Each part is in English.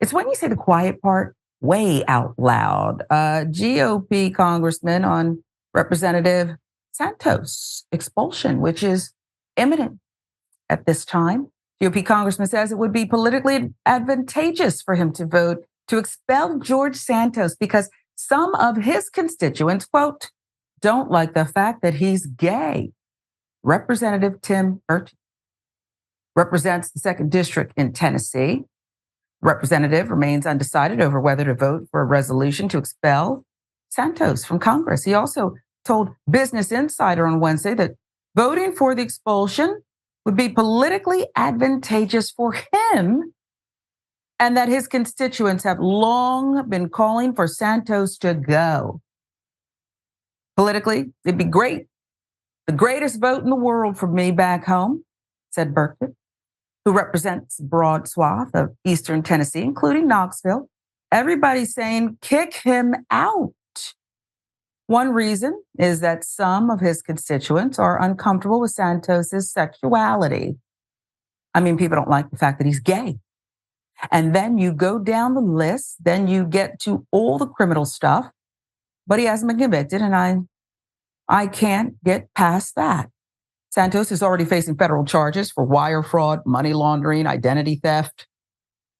It's when you say the quiet part way out loud. GOP congressman on Representative Santos expulsion, which is imminent at this time. GOP congressman says it would be politically advantageous for him to vote to expel George Santos because some of his constituents, quote, don't like the fact that he's gay. Representative Tim Burchett represents the 2nd District in Tennessee. Representative remains undecided over whether to vote for a resolution to expel Santos from Congress. He also told Business Insider on Wednesday that voting for the expulsion would be politically advantageous for him and that his constituents have long been calling for Santos to go. Politically, it'd be great. The greatest vote in the world for me back home, said Burchett, who represents a broad swath of Eastern Tennessee, including Knoxville. Everybody's saying, kick him out. One reason is that some of his constituents are uncomfortable with Santos's sexuality. I mean, people don't like the fact that he's gay. And then you go down the list, then you get to all the criminal stuff, but he hasn't been convicted, and I can't get past that. Santos is already facing federal charges for wire fraud, money laundering, identity theft.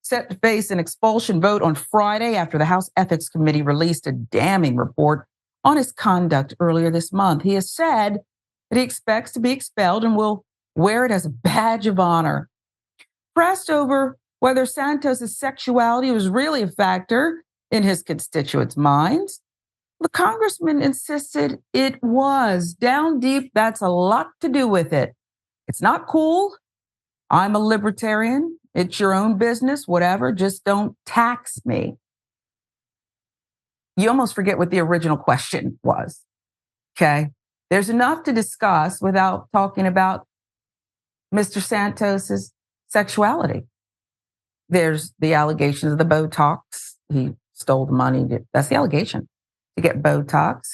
Set to face an expulsion vote on Friday after the House Ethics Committee released a damning report on his conduct earlier this month. He has said that he expects to be expelled and will wear it as a badge of honor. Pressed over whether Santos's sexuality was really a factor in his constituents' minds, the congressman insisted it was. Down deep, that's a lot to do with it. It's not cool. I'm a libertarian. It's your own business, whatever. Just don't tax me. You almost forget what the original question was. Okay. There's enough to discuss without talking about Mr. Santos's sexuality. There's the allegations of the Botox. He stole the money. That's the allegation. To get Botox.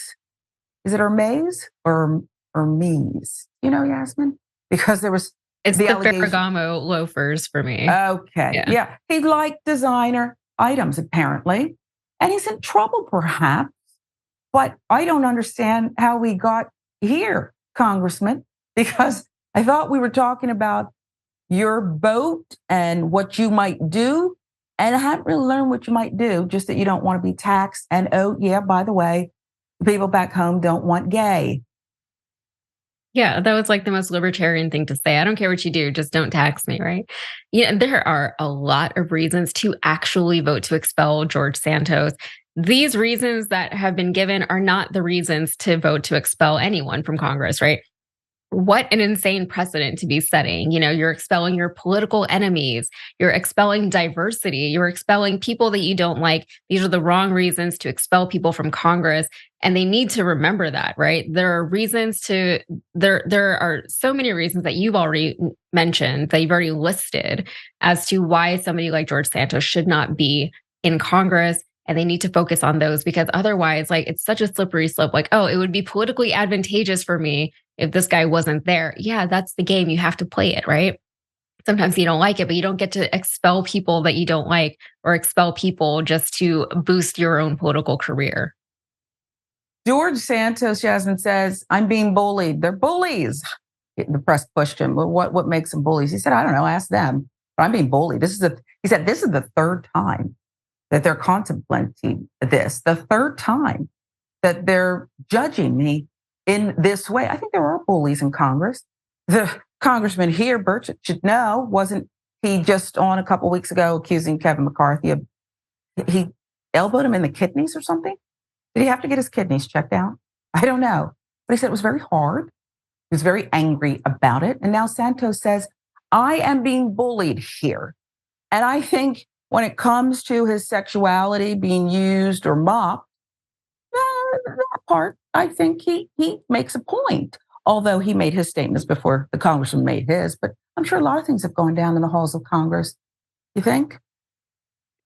Is it Hermes or Hermes? You know, Yasmin? Because there was it's the Ferragamo loafers for me. Okay. Yeah. He liked designer items, apparently. And he's in trouble, perhaps. But I don't understand how we got here, Congressman, because I thought we were talking about your boat and what you might do. And I haven't really learned what you might do, just that you don't want to be taxed. And oh, yeah, by the way, people back home don't want gay. Yeah, that was like the most libertarian thing to say. I don't care what you do, just don't tax me, right? Yeah, there are a lot of reasons to actually vote to expel George Santos. These reasons that have been given are not the reasons to vote to expel anyone from Congress, right? What an insane precedent to be setting. You know, you're expelling your political enemies, you're expelling diversity, you're expelling people that you don't like. These are the wrong reasons to expel people from Congress. And they need to remember that, right? There are reasons to, there are so many reasons that you've already mentioned, that you've already listed as to why somebody like George Santos should not be in Congress. And they need to focus on those, because otherwise, like, it's such a slippery slope. Like, oh, it would be politically advantageous for me if this guy wasn't there. Yeah, that's the game. You have to play it, right? Sometimes you don't like it, but you don't get to expel people that you don't like, or expel people just to boost your own political career. George Santos, Yasmin, says, I'm being bullied. They're bullies. The press pushed him. Well, what makes them bullies? He said, I don't know, ask them. But I'm being bullied. He said, this is the third time that they're contemplating this, the third time that they're judging me in this way. I think there are bullies in Congress. The congressman here, Burchett, should know, wasn't he just on a couple weeks ago accusing Kevin McCarthy of, he elbowed him in the kidneys or something? Did he have to get his kidneys checked out? I don't know. But he said it was very hard. He was very angry about it. And now Santos says, I am being bullied here. And I think when it comes to his sexuality being used or mocked, that part, I think he makes a point. Although he made his statements before the congressman made his. But I'm sure a lot of things have gone down in the halls of Congress. You think?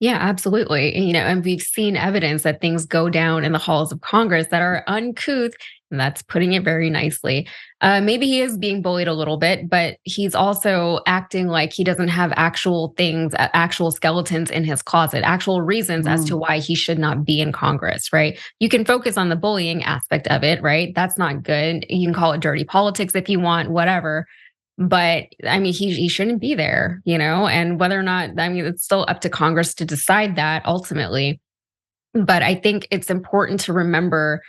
Yeah, absolutely. And we've seen evidence that things go down in the halls of Congress that are uncouth. And that's putting it very nicely. Maybe he is being bullied a little bit, but he's also acting like he doesn't have actual things, actual skeletons in his closet, actual reasons as to Mm. why he should not be in Congress, right? You can focus on the bullying aspect of it, right? That's not good. You can call it dirty politics if you want, whatever. But I mean, he shouldn't be there, and whether or not, I mean, it's still up to Congress to decide that ultimately. But I think it's important to remember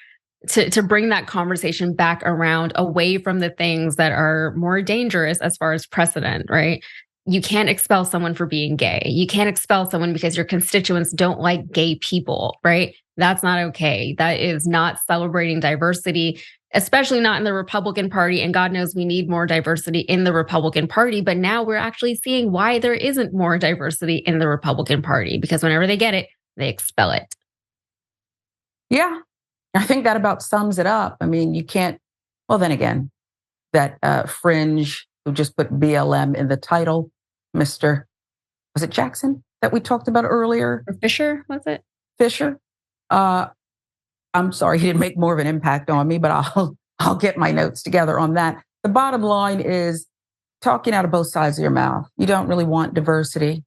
to bring that conversation back around away from the things that are more dangerous as far as precedent, right? You can't expel someone for being gay. You can't expel someone because your constituents don't like gay people, right? That's not okay. That is not celebrating diversity, especially not in the Republican Party. And God knows we need more diversity in the Republican Party. But now we're actually seeing why there isn't more diversity in the Republican Party, because whenever they get it, they expel it. Yeah, I think that about sums it up. I mean, you can't, well, then again, that fringe who just put BLM in the title, Mr. Was it Jackson that we talked about earlier? Or Fisher, was it? Fisher. Uh, I'm sorry, he didn't make more of an impact on me, but I'll get my notes together on that. The bottom line is talking out of both sides of your mouth. You don't really want diversity.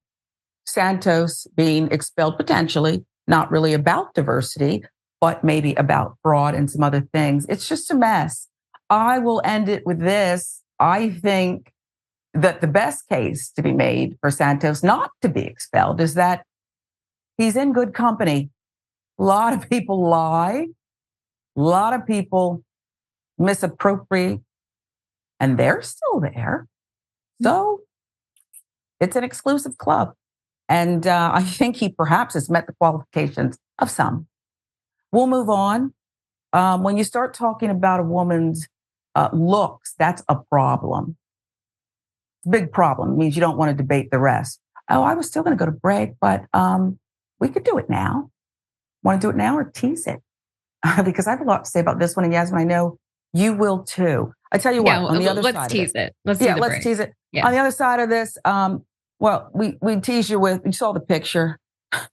Santos being expelled potentially, not really about diversity, but maybe about fraud and some other things. It's just a mess. I will end it with this. I think that the best case to be made for Santos not to be expelled is that he's in good company. A lot of people lie, a lot of people misappropriate, and they're still there. So it's an exclusive club. And I think he perhaps has met the qualifications of some. We'll move on. When you start talking about a woman's looks, that's a problem. It's a big problem. It means you don't want to debate the rest. Oh, I was still going to go to break, but we could do it now. Want to do it now or tease it? Because I have a lot to say about this one. And Yasmin, I know you will too. I tell you what, Yeah, on the other let's side tease of it. it. Let's do Yeah, the let's break. tease it. Yeah. On the other side of this, well, we tease you with, you saw the picture,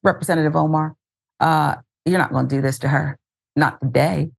Representative Omar. You're not going to do this to her. Not today.